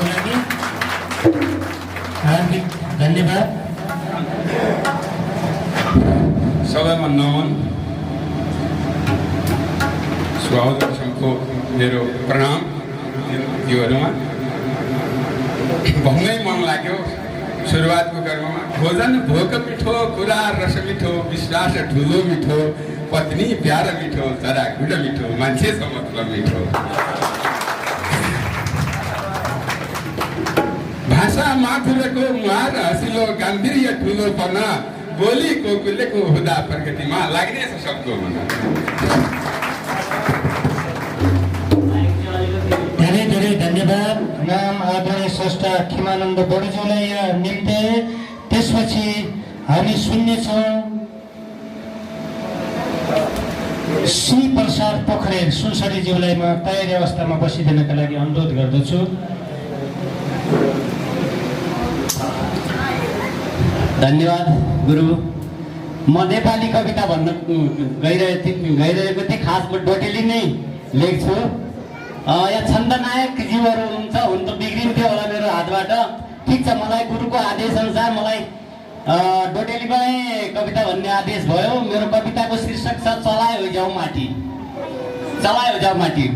दिनको लागि हार्दिक धन्यवाद। सबैमा नमन सुहाउँदो मेरो प्रणाम योहरूमा भन्नै मन लाग्यो सुरुवातको कर्ममा। भोजन भोक मिठो, कुरा रस मिठो, विश्वास ठुलो मिठो, पत्नी प्यार मिठो, चरा खुड मिठो, मान्छे मतलब मिठो। भाषा माधुर्यको मुहार हँसिलो गाम्भीर्य ठुलोपना, बोली कोकिलेको हुँदा प्रकृतिमा लाग्ने छ सबको मन। धेरै धेरै धन्यवाद नाम आदरणीय स्रष्टा खिमानन्द बडुज्यूलाई निम्ति। त्यसपछि हामी सुन्नेछौँ श्री प्रसाद पोखरेल सुनसरीज्यूलाई म तयारी अवस्थामा बसिदिनका लागि अनुरोध गर्दछु। धन्यवाद गुरु। म नेपाली कविता भन्न गइरहेको थिएँ। खास म डोटेली नै लेख्छु। यहाँ छन्द नायक जीवहरू हुनुहुन्छ, हुन त बिग्रिन्थ्यो होला मेरो हातबाट। ठिक छ, मलाई गुरुको आदेश अनुसार मलाई डोटेलीमै कविता भन्ने आदेश भयो। मेरो कविताको शीर्षक छ चलाए हो जाऊ माटी। चलाए हो जाऊ माटी।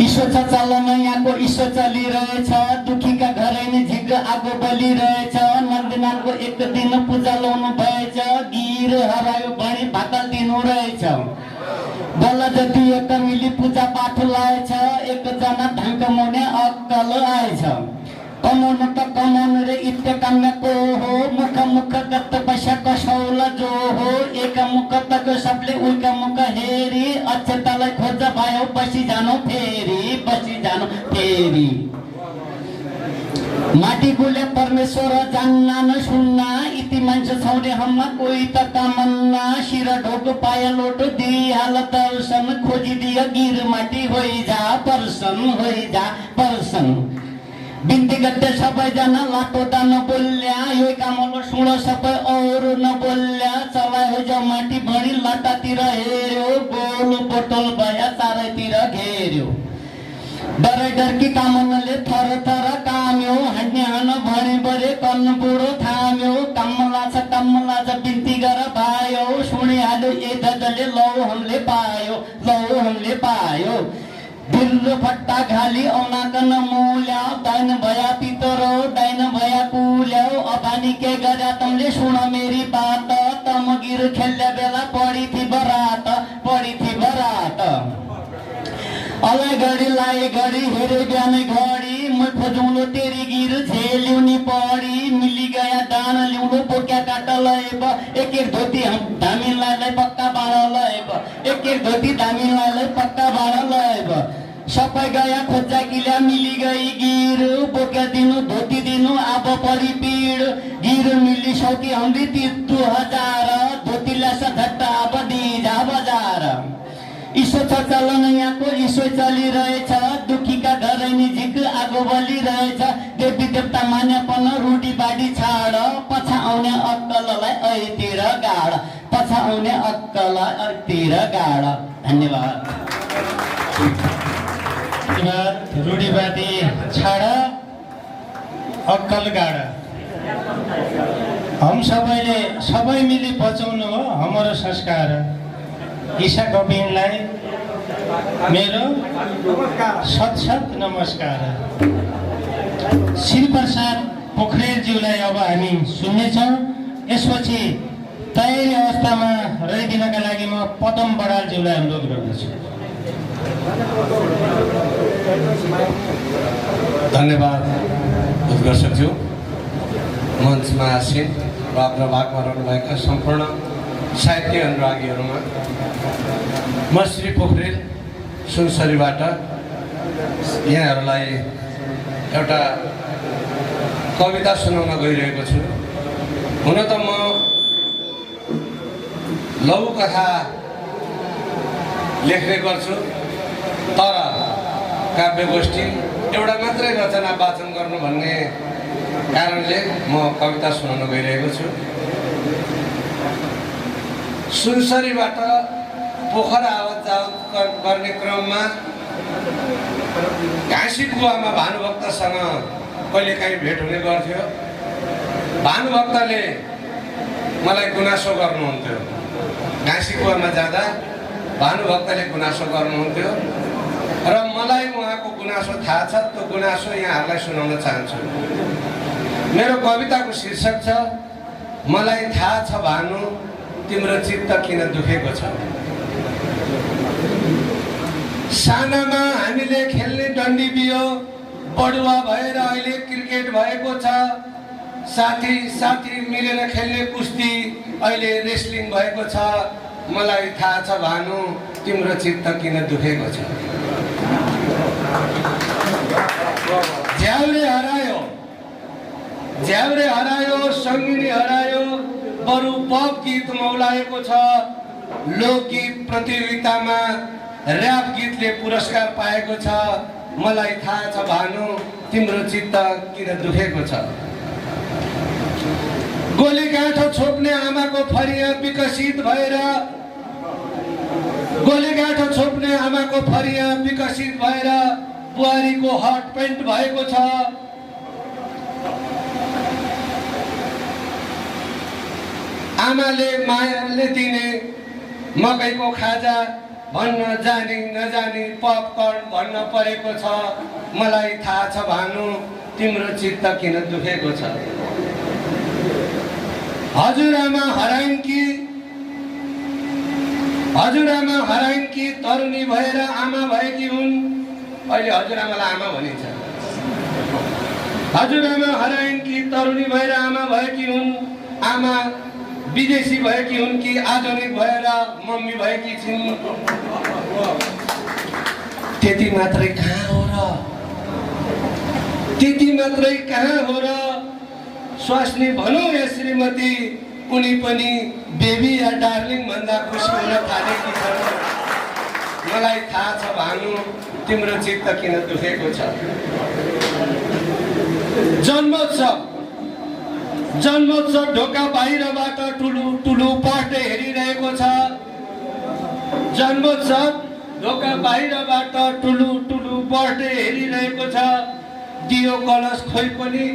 ईश्वर छ चलन यहाँको, ईश्वर चलिरहेछ, दुखीका घर झिग आगो बलिरहेछ। नन्दीनाथको एक दिन पूजा लाउनु भएछ, गिर हरायो भणी भाकल दिनु रहेछ। बल्ल जति एक मिली पूजा पाठ लाएछ, एकजना धान कमाउने अक्कल आएछ। कमाउनु त कमाउनु रे इत्य कामको हो, मुख मुख गत पैसा कसौल जो हो। एक मुख तक सबले उल्का मुख हेरी, अक्षतालाई खोज भयो बसी जानु फेरि, बसी जानु फेरि। माटी गुले परमेश्वर जान्ना न सुन्ना, इति मान्छे छौरे हम कोही त कामन्ना। शिर ढोक पाया लोट दिहाल दर्शन, खोजिदियो गिर माटी होइजा पर्सन, होइजा पर्सन। बिन्ती गड्डे सबैजना लाटो त नबोल्या, यो कामलो सुन सबै अरू नबोल्या। चलाए हो जाऊ माटी भणी लट्टातिर हेर्यो, गोल बोतल भया चारैतिर घेर्यो। डरै डरकी कामनले थर थर काम्यो, हाँड्ने हान भणी बरे कन्न बुढो थाम्यो। कामला छ बिन्ती गर भायो, सुनिहाल्यो ए दादाले लौ हमले पायो, लौ हमले पायो। बिल्लो फट्टा घाली औनाकन मूल्या, दाइन भया पितरो दाइन भया कुल्याउ। अबानी के गर्या तमले सुन मेरी बात, तम गिर खेल्ने बेला पढी थी बरात, पढी थी बरात। अलाई घडी लाई घडी हेरे बिहानै घडी, मै खोजौलो तेरी गिर झेल्युनी पढी। मिली गया दान ल्याउनु बोक्या काट लैब, एक एक धोती धामीलाई पक्का बाँड लैब, एक एक धोती धामीलाई पक्का बाँड लैब। सबै गया खोज्जा किल्या मिली गई गिर, बोक्या दिनु धोती दिनु अब परी पीड। गिर मिली सौकी हम्री 3000, धोती ल्यास झट्टा अब दिजा बजार। ईश्वर छ चलन यहाँको, ईश्वर चलिरहेछ, दुखीका घर झिक आगो बलिरहेछ। देवी देवता मान्यपन रुटी बाटी छाड, पछा आउने अक्कललाई ऐतिर गाड, पछा आउने अक्कललाई ऐतिर गाड। धन्यवाद। रूढीवादी छाड अक्कल गाड। हम सबैले सबै मिली बचाउनु हो हाम्रो संस्कार। ईशा गोविन्दलाई मेरो सत नमस्कार। श्री प्रसाद पोखरेलज्यूलाई अब हामी सुन्नेछौँ। यसपछि तयारी अवस्थामा रहिदिनका लागि म पदम बडालज्यूलाई अनुरोध गर्दछु। धन्यवाद दर्शकज्यू, मञ्चमा आसीन र अग्रभागमा रहनुभएका सम्पूर्ण साहित्य अनुरागीहरूमा म श्री पोखरेल सुनसरीबाट यहाँहरूलाई एउटा कविता सुनाउन गइरहेको छु। हुन त म लघुकथा लेख्ने गर्छु, तर काव्यगोष्ठी एउटा मात्रै रचना वाचन गर्नु भन्ने कारणले म कविता सुनाउन गइरहेको छु। सुनसरीबाट पोखरा आवत जावत गर्ने क्रममा घाँसी कुवामा भानुभक्तसँग कहिलेकाहीँ भेट हुने गर्थ्यो। भानुभक्तले मलाई गुनासो गर्नुहुन्थ्यो। घाँसी कुवामा जाँदा भानुभक्तले गुनासो गर्नुहुन्थ्यो र मलाई उहाँको गुनासो थाहा छ। त्यो गुनासो यहाँहरूलाई सुनाउन चाहन्छु। मेरो कविताको शीर्षक छ मलाई थाहा छ भानु तिम्रो चित्त किन दुखेको छ। सानामा हामीले खेल्ने डन्डी बियो बडुवा भएर अहिले क्रिकेट भएको छ। साथी साथी मिलेर खेल्ने कुस्ती अहिले रेस्लिङ भएको छ। मलाई थाहा छ भानु तिम्रो चित्त किन दुखेको छ। झ्याउरे हरायो, झ्याउरे हरायो, सङ्गिनी हरायो, बरु पप गीत मौलाएको छ। लोकगीत प्रतियोगितामा ऱ्याप गीतले पुरस्कार पाएको छ। मलाई थाहा छ भानु तिम्रो चित्त किन दुखेको छ। गोलीगाँठो छोप्ने आमाको फरिया विकसित भएर, गोलीगाँठो छोप्ने आमाको फरिया विकसित भएर बुहारीको हट पेन्ट भएको छ। आमाले मायाले दिने मकैको खाजा भन्न जानी नजानी पपकर्न भन्न परेको छ। मलाई थाहा छ भानु तिम्रो चित्त किन दुखेको छ। हजुरआमा हराइन् कि तरुणी भएर आमा भएकी हुन्। अहिले हजुरआमालाई आमा भनिन्छ। हजुरआमा हराइन् कि तरुणी भएर आमा भएकी हुन्। आमा विदेशी भएकी हुन् कि आधुनिक भएर मम्मी भएकी छिन्। त्यति मात्रै कहाँ हो र, त्यति मात्रै कहाँ हो र। स्वास्नी भनौँ या श्रीमती उनी पनि बेबी या डार्लिङ भन्दा खुसी हुन थालेकी छन्। मलाई थाहा छ भानु तिम्रो चित्त किन दुखेको छ। जन्मोत्सव ढोका बाहिरबाट टुलु पढ्दै हेरिरहेको छ। जन्मोत्सव ढोका बाहिरबाट टुलु पढ्दै हेरिरहेको छ। दियो कलश खोइ पनि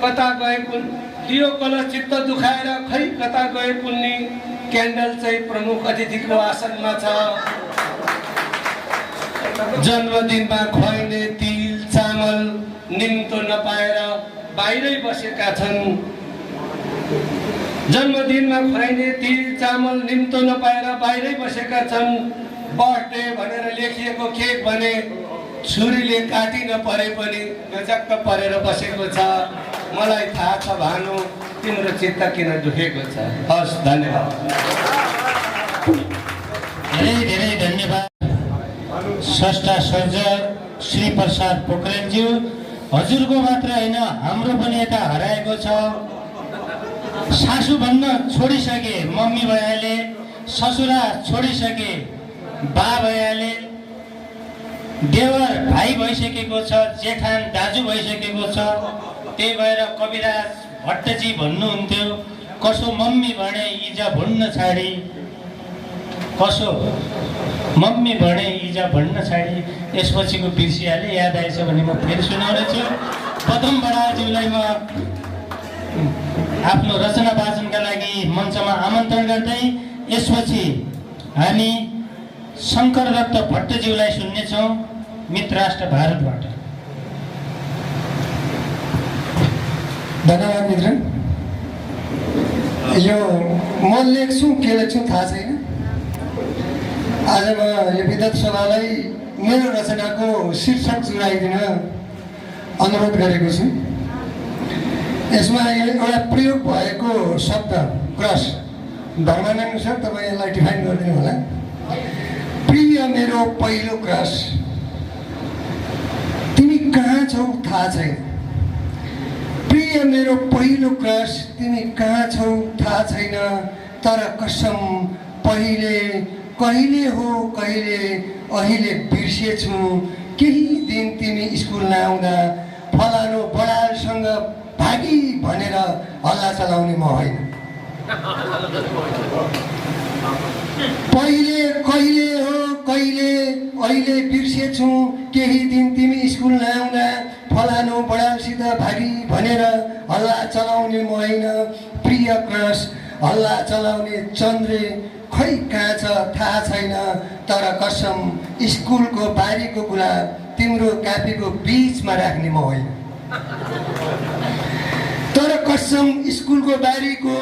कता गए कुन, दियो कलश चित्त दुखाएर खै कता गए कुन्नी। क्यान्डल चाहिँ प्रमुख अतिथिको आसनमा छ। जन्मदिनमा खुवाइने तिल चामल निम्तो नपाएर बाहिरै बसेका छन्। जन्मदिनमा खुवाइने तिल चामल निम्तो नपाएर बाहिरै बसेका छन्। बर्थडे भनेर लेखिएको केक भने छुरीले काटिन परे पनि गजक्क परेर बसेको छ। मलाई थाहा छ भानु तिम्रो चित्त किन दुखेको छ। हस्, धन्यवाद। धेरै धेरै धन्यवाद स्रष्टा सर्जक श्री प्रसाद पोखरेलज्यू। हजुरको मात्र होइन हाम्रो पनि यता हराएको छ। सासू भन्न छोडिसके मम्मी भइहाले, ससुरा छोडिसके बा भइहाले, देवर भाइ भइसकेको छ, जेठान दाजु भइसकेको छ। त्यही भएर कविराज भट्टजी भन्नुहुन्थ्यो कसो मम्मी भने इजा भुन्न छाडी, कसो मम्मी भने इजा भन्न छाडी। यसपछिको बिर्सिहाले, याद आएछ भने म फेरि सुनाउनेछु। प्रथम बडाज्यूलाई म आफ्नो रचना वाचनका लागि मञ्चमा आमन्त्रण गर्दै यसपछि हामी शङ्कर दत्त भट्टज्यूलाई सुन्नेछौँ मित्र राष्ट्र भारतबाट। धन्यवाद मित्र। यो म लेख्छु के लेख्छु थाहा छैन। आज म यो विद्वत सभालाई मेरो रचनाको शीर्षक जुराइदिन अनुरोध गरेको छु। यसमा एउटा प्रयोग भएको शब्द क्रस, धर्मानन्द सर तपाईँ यसलाई डिफाइन गरिदिनु होला। प्रिय मेरो पहिलो क्रस, तिमी कहाँ छौ थाहा छैन। प्रिय मेरो पहिलो क्रस, तिमी कहाँ छौ थाहा छैन। तर कसम पहिले कहिले हो कहिले अहिले बिर्सेछु। केही दिन तिमी स्कुल नआउँदा फलानु बडालसँग भागी भनेर हल्ला चलाउने म होइन। पहिले कहिले हो कहिले अहिले बिर्सेछु केही दिन तिमी स्कुल नआउँदा फलानु बडासित भागी भनेर हल्ला चलाउने म होइन प्रिय क्रस हल्ला चलाउने चन्द्रे खै कहाँ छ थाहा छैन तर कसम स्कुलको बारीको गुलाब तिम्रो कापीको बिचमा राख्ने म होइन तर कसम स्कुलको बारीको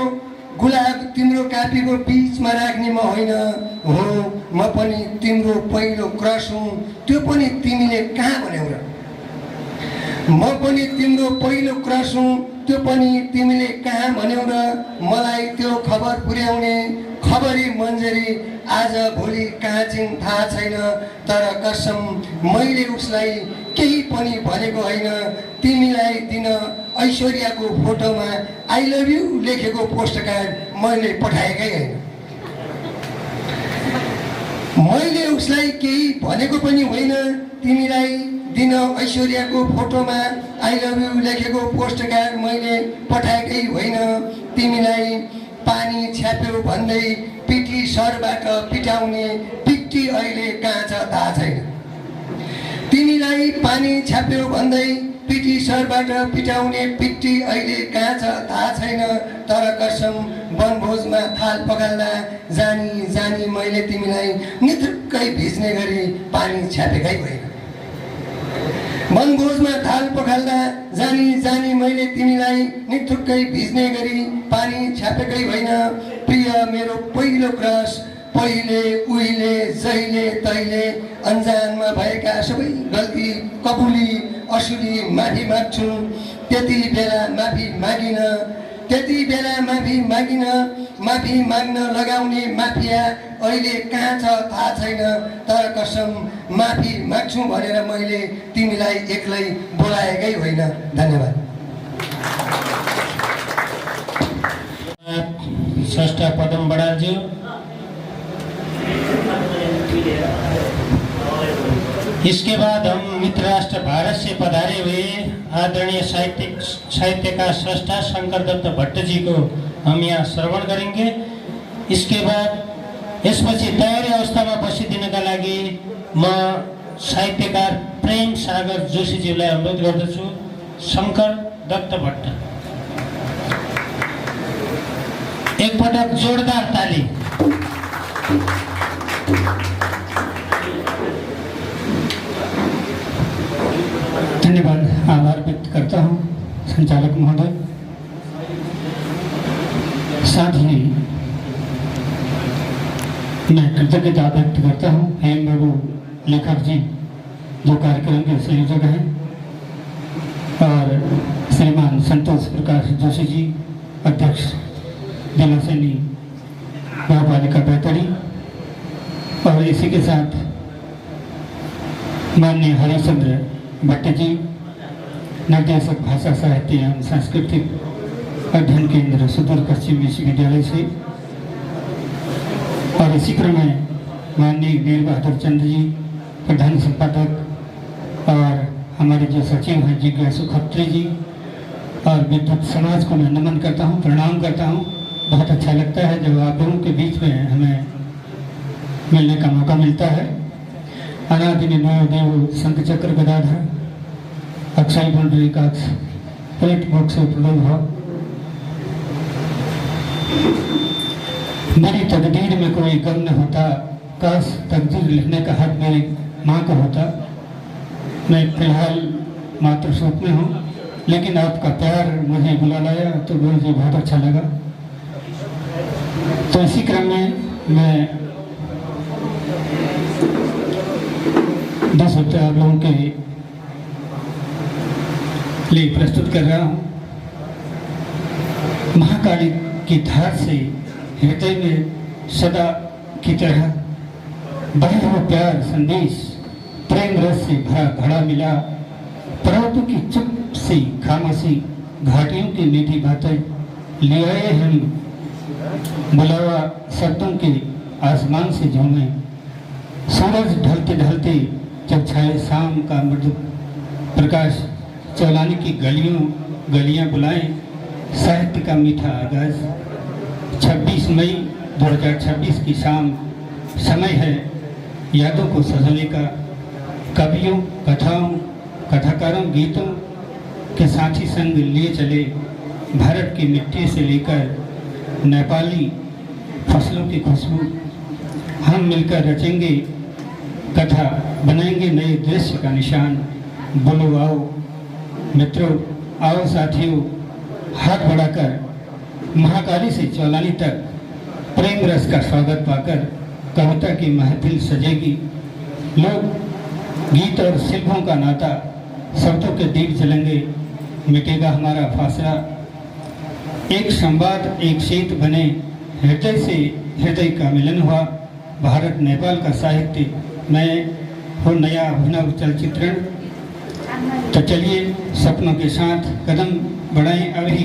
गुलाब तिम्रो कापीको बिचमा राख्ने म होइन हो म पनि तिम्रो पहिलो क्रस हुँ त्यो पनि तिमीले कहाँ भन्यौ र म पनि तिम्रो पहिलो क्रस हुँ त्यो पनि तिमीले कहाँ भन्यौ र मलाई त्यो खबर पुर्याउने खबरी मन्जरी आज भोलि कहाँ छिन् थाहा छैन तर कसम मैले उसलाई केही पनि भनेको होइन तिमीलाई दिन ऐश्वर्याको फोटोमा आई लभ यु लेखेको पोस्ट कार्ड मैले पठाएकै होइन मैले उसलाई केही भनेको पनि होइन तिमीलाई दिन ऐश्वर्याको फोटोमा आई लभ यु लेखेको पोस्ट कार्ड मैले पठाएकै होइन तिमीलाई पानी छ्याप्यो भन्दै पिटी सरबाट पिटाउने पिटी अहिले कहाँ छ थाहा छैन तिमीलाई पानी छ्याप्यो भन्दै पिटी सरबाट पिटाउने पिटी अहिले कहाँ छ थाहा छैन तर कसम वनभोजमा थाल पकाल्दा जानी जानी मैले तिमीलाई निथुक्कै भिज्ने गरी पानी छ्यापेकै होइन वनभोजमा थाल पखाल्दा जानी जानी मैले तिमीलाई निथुक्कै भिज्ने गरी पानी छ्यापेकै होइन प्रिय मेरो पहिलो क्रस पहिले उहिले जहिले तैले अन्जानमा भएका सबै गल्ती कबुली असुली माफी माग्छु त्यति बेला माफी मागिन माफी माग्न लगाउने माफिया अहिले कहाँ छ थाहा छैन तर कसम माफी माग्छु भनेर मैले तिमीलाई एक्लै बोलाएकै होइन धन्यवाद स्रष्टा पदम बड़ालज्यू इसके बाद हम मित्र राष्ट्र भारत से पधारे हुए आदरणीय साहित्यकार स्रष्टा शंकर दत्त भट्ट जी को हम यहाँ श्रवण करेंगे। इसके बाद यसपछि तयारी अवस्थामा बसिदिनका लागि म साहित्यकार प्रेम सागर जोशीज्यूलाई अनुरोध गर्दछु। शंकर दत्त भट्ट, एकपटक जोरदार ताली। धन्यवाद, आभार व्यक्त करता हूँ संचालक महोदय। साथ ही मैं कृतज्ञता व्यक्त करता हूँ हेम बाबू लेखक जी जो कार्यक्रम के संयोजक हैं और श्रीमान संतोष प्रकाश जोशी जी अध्यक्ष जिला सैनी महापालिका बैतडी और इसी के साथ माननीय हरिश्चंद्र भट्ट जी निर्देशक भाषा साहित्य एवं सांस्कृतिक अध्ययन केंद्र सुदूर पश्चिम विश्वविद्यालय से और इसी क्रम में माननीय वीर बहादुर चंद्र जी प्रधान संपादक और हमारे जो सचिव हैं जिज्ञासु खत्री जी और विद्युत समाज को मैं नमन करता हूँ, प्रणाम करता हूँ। बहुत अच्छा लगता है जब आप लोगों के बीच में हमें मिलने का मौका मिलता है। अनादिनि नवदेव शंख चक्र गदाधर अक्षय पुंडरीकाक्ष पेट मोक्ष प्रलोभ। मेरी तकदीर में कोई गम न होता, काश तकदीर लिखने का हक मेरी माँ को होता। मैं फिलहाल मातृ शोक में हूँ, लेकिन आपका प्यार मुझे बुला लाया तो मुझे बहुत अच्छा लगा। तो इसी क्रम में मैं 10 शब्द आप लोगों के लिए प्रस्तुत कर रहा हूँ। महाकाली की धार से हृदय में सदा की तरह बहे हुआ प्यार संदेश प्रेम रस से भरा घड़ा मिला। पर्वतों की चुप सी खामोशी घाटियों की मीठी बातें ले आए हम बुलावा शब्दों के आसमान से झूमे। सूरज ढलते ढलते जब छाए शाम का मृदु प्रकाश चौलानी की गलियां बुलाएं साहित्य का मीठा आगाज। 26 मई 2026 की शाम समय है यादों को सजोने का। कवियों, कथाओं, कथाकारों, गीतों के साथी संग लिए चले भारत की मिट्टी से लेकर नेपाली फसलों की खुशबू। हम मिलकर रचेंगे कथा, बनाएंगे नए दृश्य का निशान। बोलो आओ मित्रों, आओ साथियों, हाथ बढ़ाकर महाकाली से चौलानी तक प्रेम रस का स्वागत पाकर कविता की महफिल सजेगी। लोग, गीत और शिल्पों का नाता, शब्दों के दीप जलेंगे, मिटेगा हमारा फासला। एक संवाद, एक सेतु बने, हृदय से हृदय का मिलन हुआ। भारत नेपाल का साहित्य में हो नया अभिनव चलचित्रण। तो चलिए सपनों के साथ कदम बढ़ाएं। अभी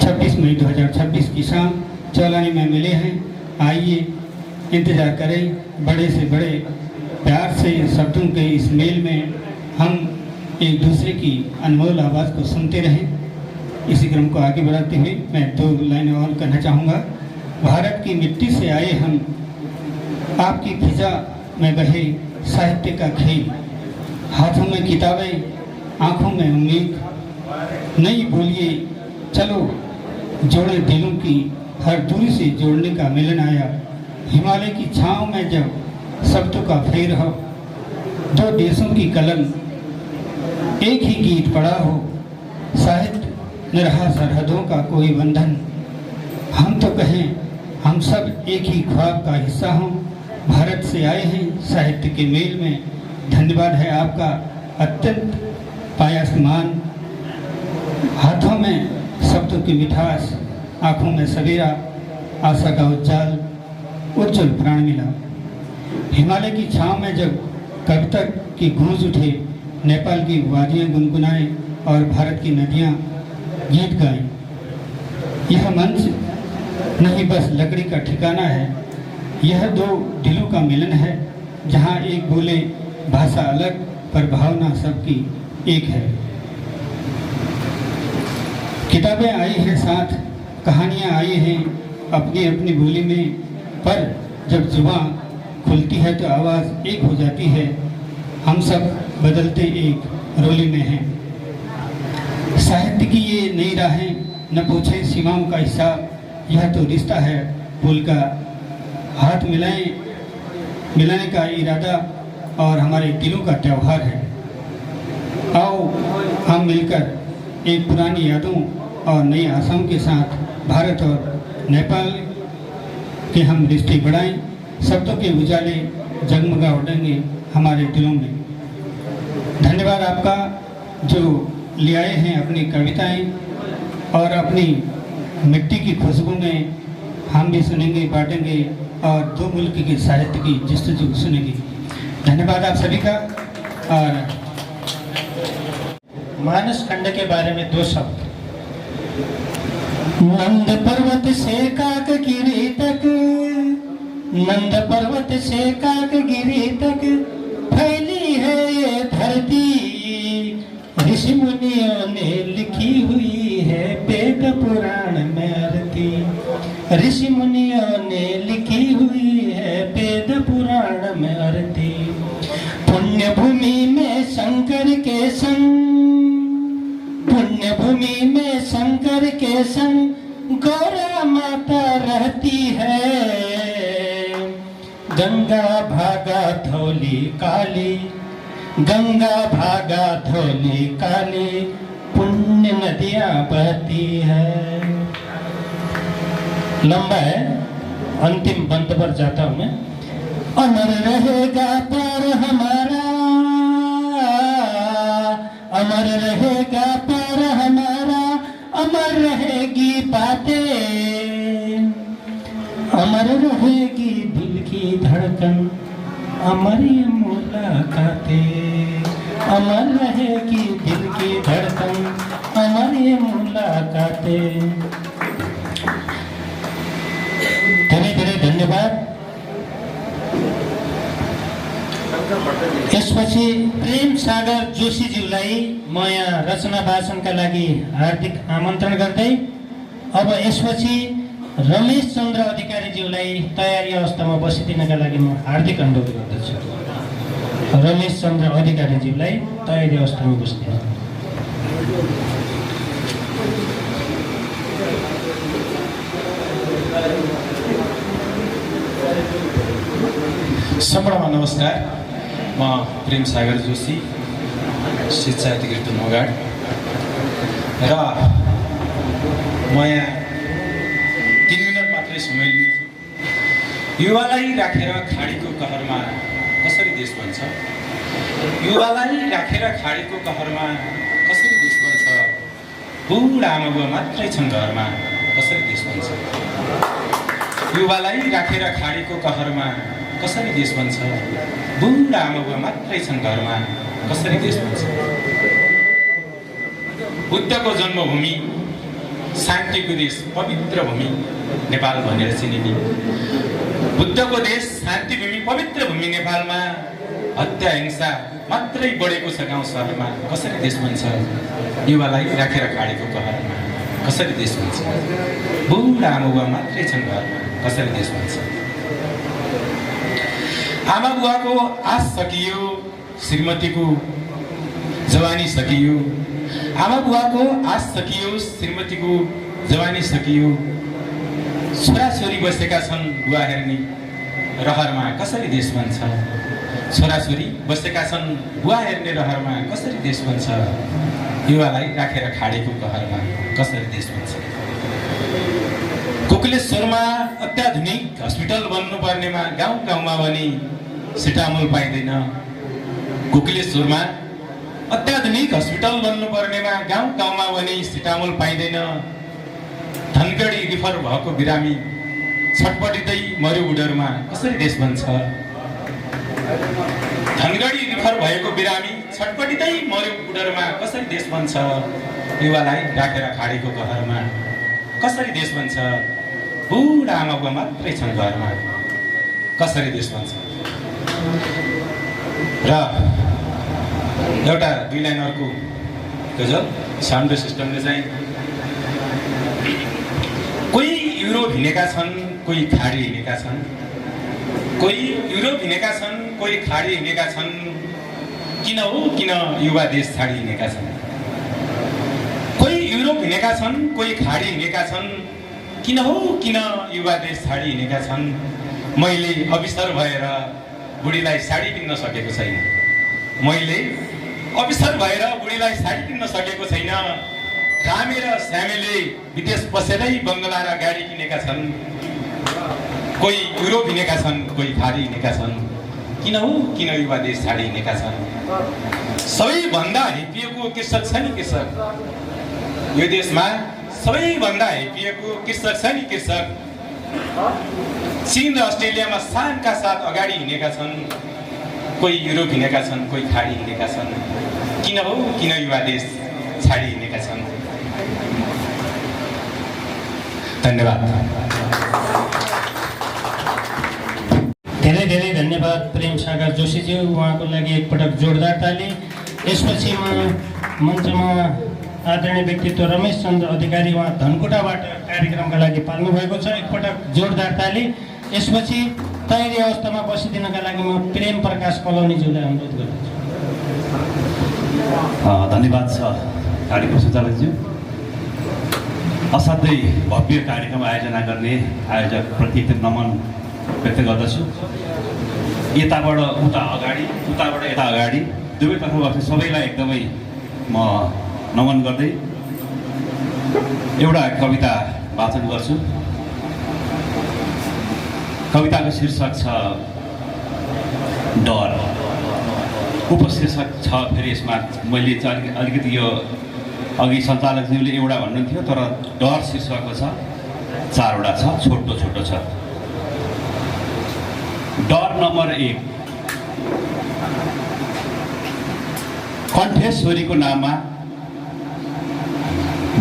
26 मई 2026 की शाम चौलानी में मिले हैं। आइए इंतजार करें। बड़े से बड़े प्यार से शब्दों के इस मेल में हम एक दूसरे की अनमोल आवाज़ को सुनते रहें। इसी क्रम को आगे बढ़ाते हुए मैं 2 लाइनें और कहना चाहूँगा। भारत की मिट्टी से आए हम, आपकी फिजा में बहे साहित्य का खेल। हाथों में किताबें, आँखों में उम्मीद, नहीं बोलिए चलो जोड़े दिलों की हर दूरी से जोड़ने का मिलन आया। हिमालय की छाँव में जब शब्दों का फेर हो, 2 देशों की कलम, एक ही गीत पड़ा हो, साहित्य न रहा सरहदों का कोई बंधन। हम तो कहें हम सब एक ही ख्वाब का हिस्सा हों। भारत से आए हैं साहित्य के मेल में। धन्यवाद है आपका अत्यंत पायासमान। हाथों में शब्दों की मिठास, आँखों में सवेरा, आशा का उज्जवल प्राण मिला। हिमालय की छाँव में जब कविता की गूंज उठे, नेपाल की वादियाँ गुनगुनाएं और भारत की नदियाँ गीत गाएं। यह मंच नहीं बस लकड़ी का ठिकाना है, यह 2 दिलों का मिलन है, जहाँ एक बोले भाषा अलग पर भावना सबकी एक है। किताबें आई हैं साथ, कहानियाँ आई हैं अपनी अपनी बोली में, पर जब जुबां खुलती है तो आवाज़ एक हो जाती है। हम सब बदलते एक रोली में हैं। साहित्य की ये नई राहें न पूछे सीमाओं का हिसाब। यह तो रिश्ता है पुल का, हाथ मिलाने का इरादा और हमारे दिलों का त्यौहार है। आओ हम मिलकर एक पुरानी यादों और नई आशाओं के साथ भारत और नेपाल के हम रिश्ते बढ़ाएं। शब्दों के उजाले जगमगा उठेंगे हमारे दिलों में। धन्यवाद आपका जो ले आए हैं अपनी कविताएं और अपनी मिट्टी की खुशबू में हम भी सुनेंगे, बांटेंगे और 2 मुल्क के साहित्य की जस्तजू सुनेंगे। धन्यवाद आप सभी का। और मानस खंड के बारे में 2 शब्द। नंद पर्वत से काकगिरी तक, नंद पर्वत से काकगिरी तक फैली है ये धरती। ऋषि मुनियों ने लिखी हुई है वेद पुराण में आरती। ऋषि मुनियों ने लिखी हुई है वेद पुराण में आरती। पुण्य भूमि में शंकर के संग, पुण्य भूमि में शंकर के संग गौरा माता रहती है। गंगा भागा धौली काली, गंगा भागा धौली काली, पुण्य नदियाँ बहती है। लंबा है, अंतिम बंद पर जाता हूँ मैं। अमर रहेगा प्यार हमारा, अमर रहेगा प्यार हमारा, अमर रहेगी बातें, अमर रहेगी दिल की धड़कन, अमर ये मुलाकातें। अमर रहेगी दिल की धड़कन, अमर ये मुलाकातें। धेरै धेरै धन्यवाद। यसपछि प्रेम सागर जोशीज्यूलाई म यहाँ रचना वाचनका लागि हार्दिक आमन्त्रण गर्दै अब यसपछि रमेश चन्द्र अधिकारीज्यूलाई तयारी अवस्थामा बसिदिनका लागि म हार्दिक अनुरोध गर्दछु। रमेश चन्द्र अधिकारीज्यूलाई तयारी अवस्थामा बसिदिनु। सम्पूर्णमा नमस्कार। म प्रेम सागर जोशी, शिक्षा अधिकृत नौगाड, र म यहाँ 3 मिनट मात्रै समय लिन्छु। युवालाई राखेर खाडीको कहरमा कसरी देश बन्छ? युवालाई राखेर खाडीको कहरमा कसरी देश बन्छ? बुढा आमा बुवा मात्रै छन् घरमा, कसरी देश बन्छ? युवालाई राखेर खाडीको कहरमा कसरी देश बन्छ? बुढा आमा बुवा मात्रै छन् घरमा, कसरी देश बन्छ? बुद्धको जन्मभूमि, शान्तिको देश, पवित्र भूमि नेपाल भनेर चिनिने, बुद्धको देश, शान्ति भूमि, पवित्र भूमि नेपालमा हत्या हिंसा मात्रै बढेको छ गाउँ सहरमा, कसरी देश बन्छ? युवालाई राखेर खाडीको कहरमा कसरी देश बन्छ? बुढा आमा बुवा मात्रै छन् घरमा, कसरी देश बन्छ? आमा बुवाको आश सकियो, श्रीमतीको जवानी सकियो। आमा बुवाको आश सकियो, श्रीमतीको जवानी सकियो। छोराछोरी बसेका छन् बुवा हेर्ने रहरमा, कसरी देश बन्छ? छोराछोरी बसेका छन् बुवा हेर्ने रहरमा, कसरी देश बन्छ? युवालाई राखेर खाडीको कहरमा कसरी देश बन्छ? कोकिलेश्वरमा अत्याधुनिक हस्पिटल बन्नुपर्नेमा गाउँ गाउँमा पनि सिटामोल पाइँदैन। कोकिलेश्वरमा अत्याधुनिक हस्पिटल बन्नुपर्नेमा गाउँ गाउँमा पनि सिटामोल पाइँदैन। धनगढी रिफर भएको बिरामी छटपटिँदै मर्यो बुढरमा, कसरी देश बन्छ? धनगढी रिफर भएको बिरामी छटपटिँदै मर्यो बुढरमा, कसरी देश बन्छ? युवालाई राखेर खाडीको कहरमा कसरी देश बन्छ? बुढा आमा बुवा मात्रै छन् घरमा, कसरी देश बन्छ? र एउटा 2 लाइन अर्को गजल साउन्ड सिस्टमले चाहिँ, कोही युरोप हिँडेका छन्, कोही खाडी हिँडेका छन्, कोही युरोप हिँडेका छन्, कोही खाडी हिँडेका छन्, किन हो किन युवा देश छाडी हिँडेका छन्? कोही युरोप हिँडेका छन्, कोही खाडी हिँडेका छन्, किन हो किन युवा देश छाडी हिँडेका छन्? मैले अफिसर भएर बुढीलाई साडी किन्न सकेको छैन। मैले अफिसर भएर बुढीलाई साडी किन्न सकेको छैन। रामे र श्यामेले विदेश बसेरै बङ्गला र गाडी किनेका छन्। कोही युरोप हिँडेका छन्, कोही खाडी हिँडेका छन्, किन हो किन युवा देश छाडी हिँडेका छन्? सबैभन्दा हेपिएको कृषक छ नि कृषक यो देशमा, सबैभन्दा हेपिएको कृषक छ नि कृषक। चीन र अस्ट्रेलियामा शानका साथ अगाडि हिँडेका छन्, कोही युरोप हिँडेका छन्, कोही खाडी हिँडेका छन्, किन हो किन युवा देश छाडी हिँडेका छन्? धन्यवाद। धेरै धेरै धन्यवाद प्रेम सागर जोशीज्यू, उहाँको लागि एकपटक जोरदार ताली। यसपछि म मञ्चमा आदरणीय व्यक्तित्व रमेश चन्द्र अधिकारी, उहाँ धनकुटाबाट कार्यक्रमका लागि पाल्नु भएको छ, एकपटक जोरदार ताली। यसपछि तयारी अवस्थामा बसिदिनका लागि म प्रेम प्रकाश कलौनीज्यूलाई अनुरोध गर्दछु। धन्यवाद छ कार्यक्रम सञ्चालकज्यू। असाध्यै भव्य कार्यक्रम आयोजना गर्ने आयोजकप्रति नमन व्यक्त गर्दछु। यताबाट उता अगाडि, उताबाट यता अगाडि, दुवैतर्फबाट सबैलाई एकदमै म नमन गर्दै एउटा कविता वाचन गर्छु। कविताको शीर्षक छ डर। उपशीर्षक छ फेरि यसमा, मैले चाहिँ अलिकति यो अघि सञ्चालकज्यूले एउटा भन्नुहुन्थ्यो, तर डर शीर्षकको छ, 4वटा छ, छोटो छोटो छ। डर नम्बर 1, कण्ठेश्वरीको नाममा,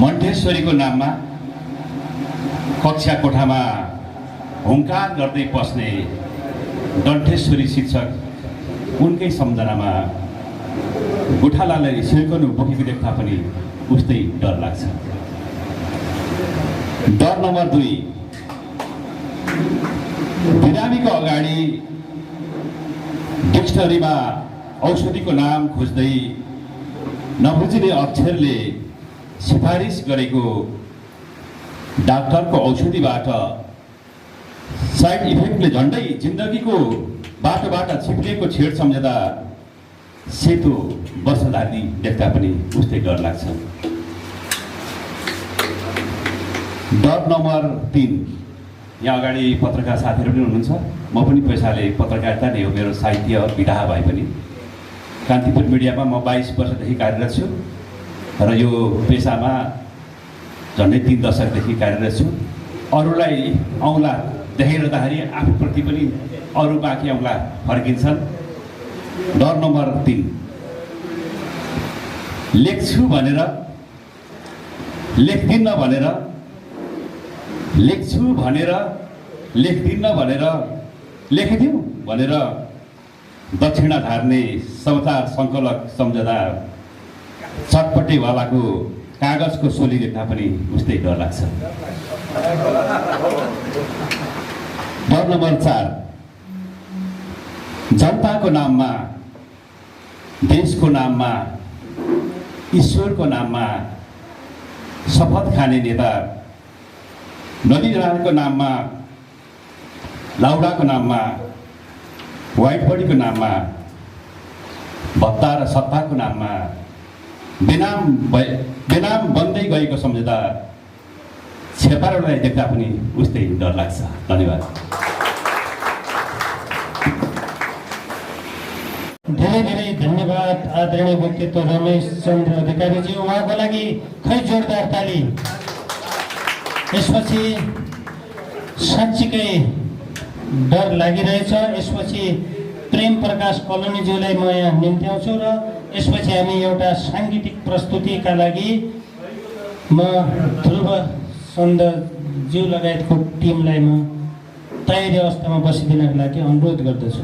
मण्ठेश्वरीको नाममा कक्षा कोठामा हुङ्कार गर्दै पस्ने डण्ठेश्वरी शिक्षक उनकै सम्झनामा गोठालालाई सिर्कनु बोकेको देख्दा पनि उस्तै डर लाग्छ। डर नम्बर 2, बिरामीको अगाडि डिक्सनरीमा औषधिको नाम खोज्दै नबुझिने अक्षरले सिफारिस गरेको डाक्टरको औषधिबाट साइड इफेक्टले झन्डै जिन्दगीको बाटोबाट छिप्लिएको छेड सम्झदा सेतो वर्षधारी देख्दा पनि उस्तै डर लाग्छ। डर नम्बर 3, यहाँ अगाडि पत्रकार साथीहरू पनि हुनुहुन्छ। म पनि पैसाले पत्रकारिता नै हो मेरो साहित्य विधा भए पनि। कान्तिपुर मिडियामा म 22 वर्षदेखि कार्यरत छु र यो पेसामा झन्डै 3 दशकदेखि कार्यरत छु। अरूलाई औँला देखाइरहँदाखेरि आफूप्रति पनि अरू बाँकी औँला फर्किन्छन्। डर नम्बर 3, लेख्छु भनेर लेख्दिन्न भनेर, लेख्छु भनेर लेख्दिन्न भनेर, लेखिदिउँ भनेर दक्षिणा धार्ने समाचार सङ्कलक सम्झदा चटपटेवालाको कागजको सोली देख्दा पनि उस्तै डर लाग्छ। डर नम्बर 4, जनताको नाममा, देशको नाममा, ईश्वरको नाममा शपथ खाने नेता, नदीनारायणको नाममा, लाउडाको नाममा, व्हाइट बडीको नाममा, भत्ता र सत्ताको नाममा बेनाम बन्दै गएको सम्झदा छेपारोलाई देख्दा पनि उस्तै डर लाग्छ। धन्यवाद। धेरै धेरै धन्यवाद आदरणीय व्यक्तित्व रमेश चन्द्र अधिकारीजी, उहाँको लागि खै जोरदार ताली। यसपछि साँच्चीकै डर लागिरहेछ। यसपछि प्रेम प्रकाश कलोनीज्यूलाई म यहाँ निम्त्याउँछु र यसपछि हामी एउटा साङ्गीतिक प्रस्तुतिका लागि म ध्रुव सन्दज्यू लगायतको टिमलाई म तयारी अवस्थामा बसिदिनको लागि अनुरोध गर्दछु।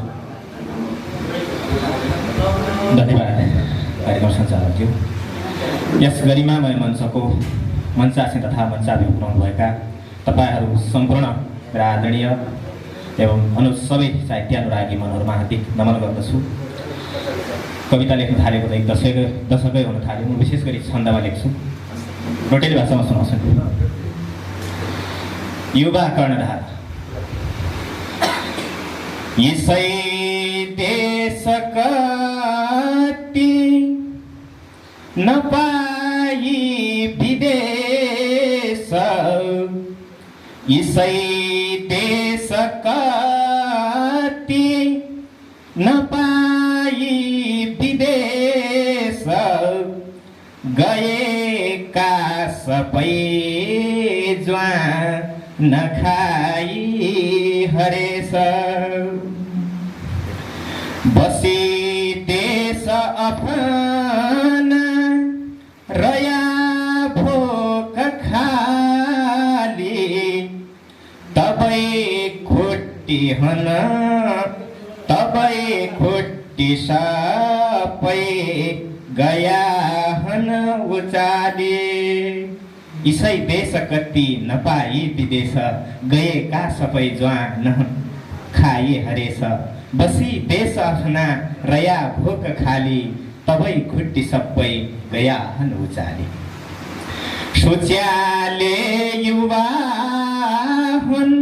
धन्यवाद कार्यक्रम सञ्चालकज्यू। यस गरिमामय मञ्चासीन तथा मञ्चाभि पुर्याउनुभएका तपाईँहरू सम्पूर्ण र आदरणीय एवं सबै साहित्यानुरागी मनहरूमा हार्दिक नमन गर्दछु। कविता लेख्न थालेको त 1 दशकै हुन थाल्यो। म विशेष गरी छन्दमा लेख्छु। रोटेली भाषामा सुनाउँछु। युवा कर्णधार। यसै देश कति नपाई विदेश, यसै देश कति नपाई विदेश, गएका सबै ज्वान नखाई हरेश, बसी देश अफना रया भोक खाली, तबै खुट्टी हन तबै खुट्टी सबै गया हन उचाले, इसै देश कति नपाई विदेश, गएका सबै ज्वान खाए हरेश, बसी देश आफ्ना रया भोक खाली, तबै खुट्टी सबै गया हन उचाले। सोच्याले युवा हुन्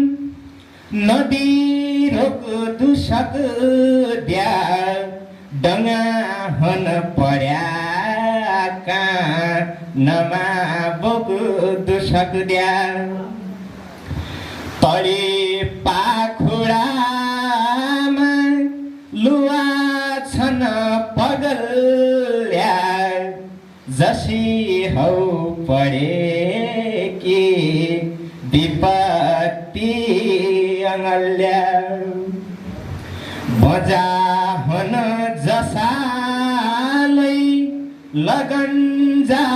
नदी रोक दुसक द्या, डङ्गा हन पर्याका नमा बोक दुसक द्या, तले पाखुडामा लुवा छन पगल्या, जसी हौ पढे कि विपत्ति अङ्गल्या, बजा हन जसालै लगन्जा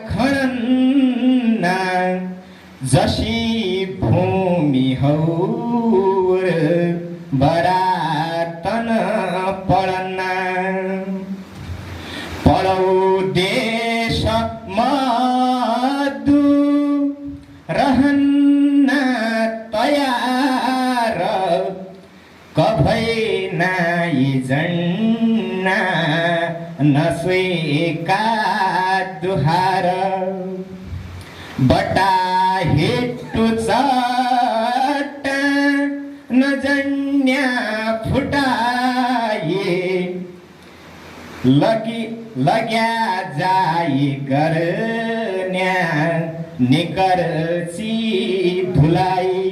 खडन्ना, जसी भूमि हौ बरातन पढन्ना, पढौ देश मधु रहन्न तयार, नसोएका दुहार बटा हेटु चट्ट नजन्या फुटाए लग्या जाई गर्न्या निकर्ची धुलाई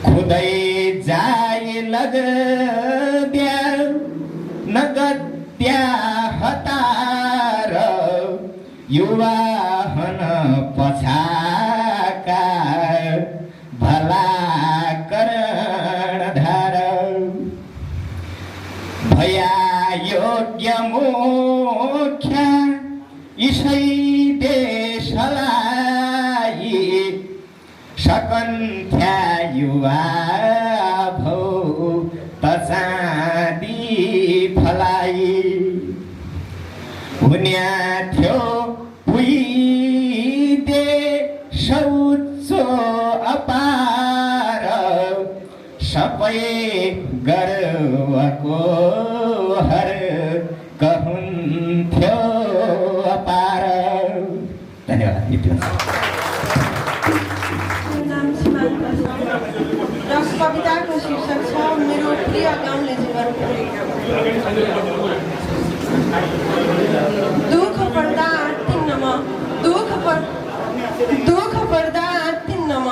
खुदै जाए लग्या नगद्या हतार युवा हन पछाका भला कर्णधार भया योग्य मुख्य इसै देशलाई सकन्थ्या युवा भौ तचाँदी फलाई हुन्या थियो पुइदे सौचो अपार सबै गर्वको हर कहुन्थ्यो अपार। धन्यवाद। कविताको शीर्षक छ मेरो प्रिय गाउँले जीवन। दुःख पर्दा आत्तिन्न म दुःख पर्दा आत्तिन्न म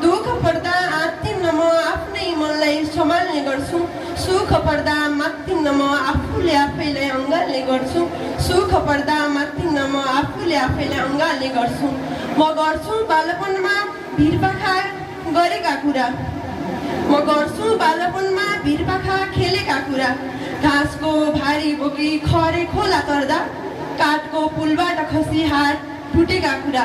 दुःख पर्दा आत्तिन्न म आफ्नै मनलाई सम्हाल्ने गर्छु। सुख पर्दा मात्तिन्न म आफूले आफैलाई अँगाल्ने गर्छु। सुख पर्दा मात्तिन्न म आफूले आफैलाई अँगाल्ने गर्छु। म गर्छु बालपनमा भिरपाखा गरेका कुरा। म गर्छु बालपनमा भिरपाखा खेलेका कुरा। घाँसको भारी बोकी खरे खोला तर्दा काठको पुलबाट खसी हात टुटेका कुरा।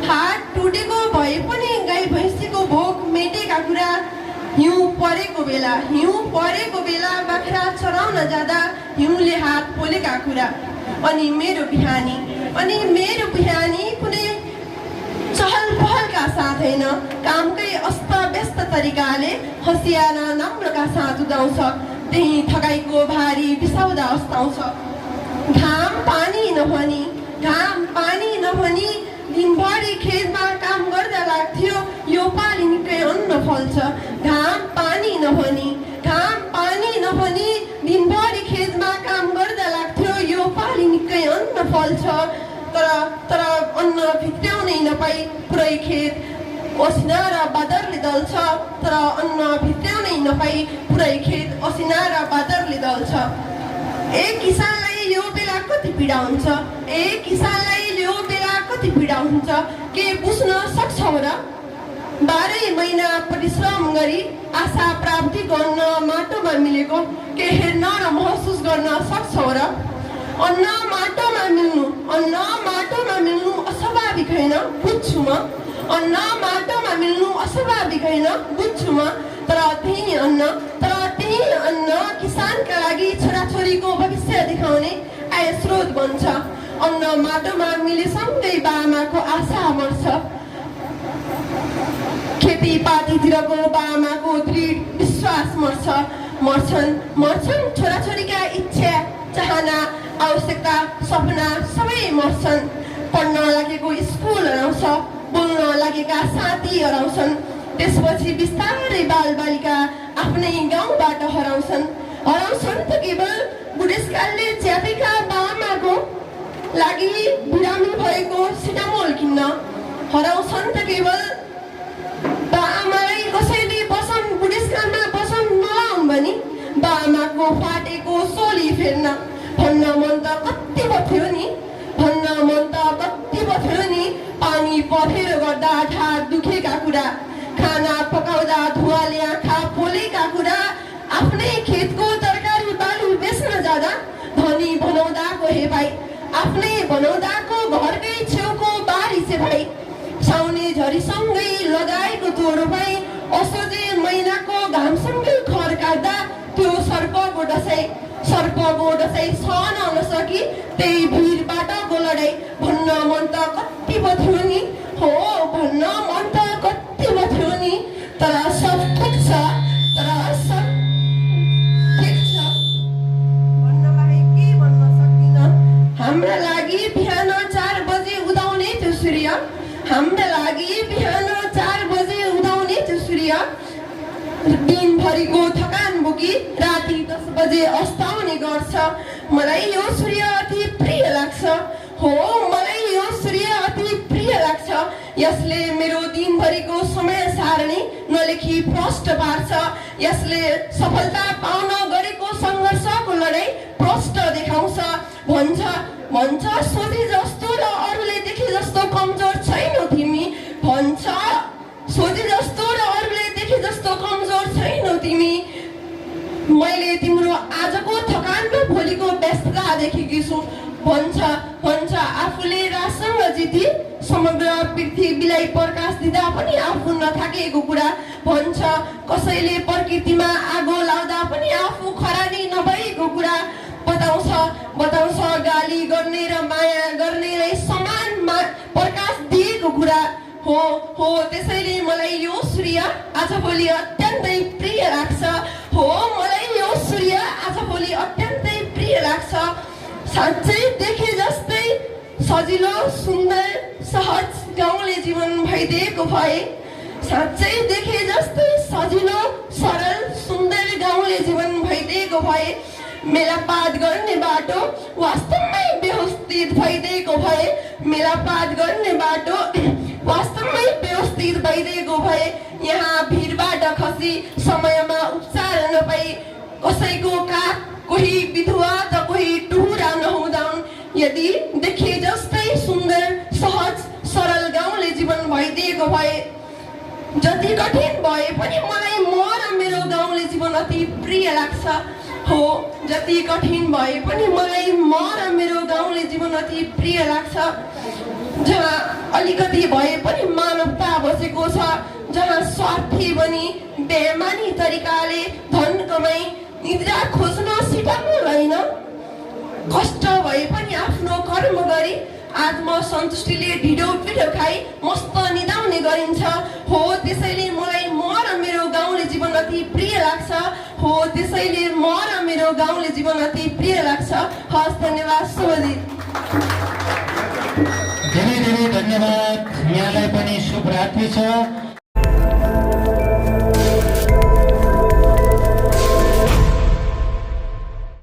हात टुटेको भए पनि गाई भैँसीको भोक मेटेका कुरा। हिउँ परेको बेला बाख्रा चराउन जाँदा हिउँले हात पोलेका कुरा। अनि मेरो बिहानी कुनै चहल पहलका साथ होइन, कामकै अस्त व्यस्त तरिकाले हँसिएर नम्रका साथ उदाउँछ। त्यही थकाइको भारी बिसाउँदा अस्ताउँछ। घाम पानी नभनी दिनभरि खेतमा काम गर्दा लाग्थ्यो यो पाली निकै अन्न फल्छ। घाम पानी नभनी दिनभरि खेतमा काम गर्दा लाग्थ्यो यो पाली निकै अन्न फल्छ। तर अन्न भित्र्याउनै नपाई पुरै खेत असिना र बादरले दल्छ। तर अन्न भित्र्याउनै नपाई पुरै खेत असिना र बादरले दल्छ। एक किसानलाई यो बेला कति पीडा हुन्छ, पीडा हुन्छ के बुझ्न सक्छौ र? 12 महिना परिश्रम गरी आशा प्राप्ति गर्न माटोमा मिलेको के हेर्न र महसुस गर्न सक्छौ र? अन्न माटोमा मिल्नु अस्वाभाविक होइन, बुझ्छु म। अन्न माटोमा मिल्नु अस्वाभाविक होइन, बुझ्छु म। तर त्यही अन्न किसानका लागि छोराछोरीको भविष्य देखाउने आय स्रोत बन्छ। अन्न माटोमा मिलेसँगै बाआमाको आशा मर्छ। खेतीपातीतिरको बाआमाको दृढ विश्वास मर्छन्। छोराछोरीका इच्छा चाहना आवश्यकता सपना सबै मर्छन्। पढ्न लागेको स्कुल हराउँछ, बोल्न लागेका साथी हराउँछन्। त्यसपछि बिस्तारै बालबालिका आफ्नै गाउँबाट हराउँछन् त केवल बुढेसकालले च्यापेका बाआमाको लागि बिरामी भएको सिटामोल किन्न। हराउँछन् त केवल बाआमालाई कसैले बुढेसकालमा बसन नलाउन् भनी बाआमाको फाटेको सोली फेर्न। भन्न मन त कति पथ्यो नि पानी पथेर गर्दा ढाड दुखेका कुरा। खाना पकाउँदा धुवाले आँखा पोलेका कुरा। आफ्नै खेतको तरकारी बाली बेच्न जाँदा धनी बनाउँदाको हेपाई। आफ्नै बनाउँदाको घरकै छेउको बारी सेपाई। साउने झरीसँगै लगाएको तोरो पाई। असोजे महिनाको घामसँगै खर काट्दा त्यो सर्पको दसैँ सहन नसकी त्यही भिरबाटको लडाई। भन्न मन त कति पथ्यो नि, तर सब ठिक छ, भन्न बाहेक के भन्न सक्छ। हाम्रा लागि बिहान 4 बजे उदाउने त्यो सूर्य दिनभरिको थकान बोकी राति 10 बजे अस्ताउने गर्छ। मलाई यो सूर्य अति प्रिय लाग्छ। हो, मलाई यो सूर्य अति प्रिय लाग्छ। यसले मेरो दिनभरिको समय सारणी नलेखी प्रष्ट पार्छ। यसले सफलता पाउन गरेको सङ्घर्षको लडाइँ प्रष्ट देखाउँछ। भन्छ सोचे जस्तो र अरूले देखे जस्तो कमजोर छैनौ तिमी। भन्छ सोचे जस्तो र अरूले देखे जस्तो कमजोर छैनौ तिमी। मैले तिम्रो आजको थकान र भोलिको व्यस्तता देखेकी छु। भन्छ आफूले रासँग जिती समग्र पृथ्वीलाई प्रकाश दिँदा पनि आफू नथाकेको कुरा। भन्छ कसैले प्रकृतिमा आगो लाउँदा पनि आफू खरानी नभएको कुरा। बताउँछ गाली गर्ने र माया गर्नेलाई समान प्रकाश दिएको कुरा। हो, त्यसैले मलाई यो सूर्य आजभोलि अत्यन्तै प्रिय लाग्छ। हो, मलाई यो सूर्य आजभोलि अत्यन्तै प्रिय लाग्छ। साँच्चै देखे जस्तै सजिलो सुन्दर सहज गाउँले जीवन भइदिएको भए। साँच्चै देखे जस्तै सजिलो सरल सुन्दर गाउँले जीवन भइदिएको भए। मेलापात गर्ने बाटो वास्तवमै व्यवस्थित भइदिएको भए। मेलापात गर्ने बाटो वास्तवमै व्यवस्थित भइदिएको भए। यहाँ भिडबाट खसी समयमा उपचार नपाई कसैको काख कोही विधवा त कोही टुहुरा नहुँदाउन्। यदि देखे जस्तै सुन्दर सहज सरल गाउँले जीवन भइदिएको भए। जति कठिन भए पनि मलाई म र मेरो गाउँले जीवन अति प्रिय लाग्छ। हो, जति कठिन भए पनि मलाई म र मेरो गाउँले जीवन अति प्रिय लाग्छ। जहाँ अलिकति भए पनि मानवता बसेको छ। जहाँ स्वार्थी बनी बेमानी तरिकाले धन कमाई निद्रा खोज्न सिकाउनु होइन। कष्ट भए पनि आफ्नो कर्म गरी आत्मसन्तुष्टिले ढिडो पिठो खाई मस्त निदाउने गरिन्छ। हो, त्यसैले मलाई म र मेरो गाउँले जीवन अति प्रिय लाग्छ। हो, त्यसैले म र मेरो गाउँले जीवन अति प्रिय लाग्छ। हस्, धन्यवाद। शुभदिन। धेरै धेरै धन्यवाद। यहाँलाई पनि शुभरात्रि छ।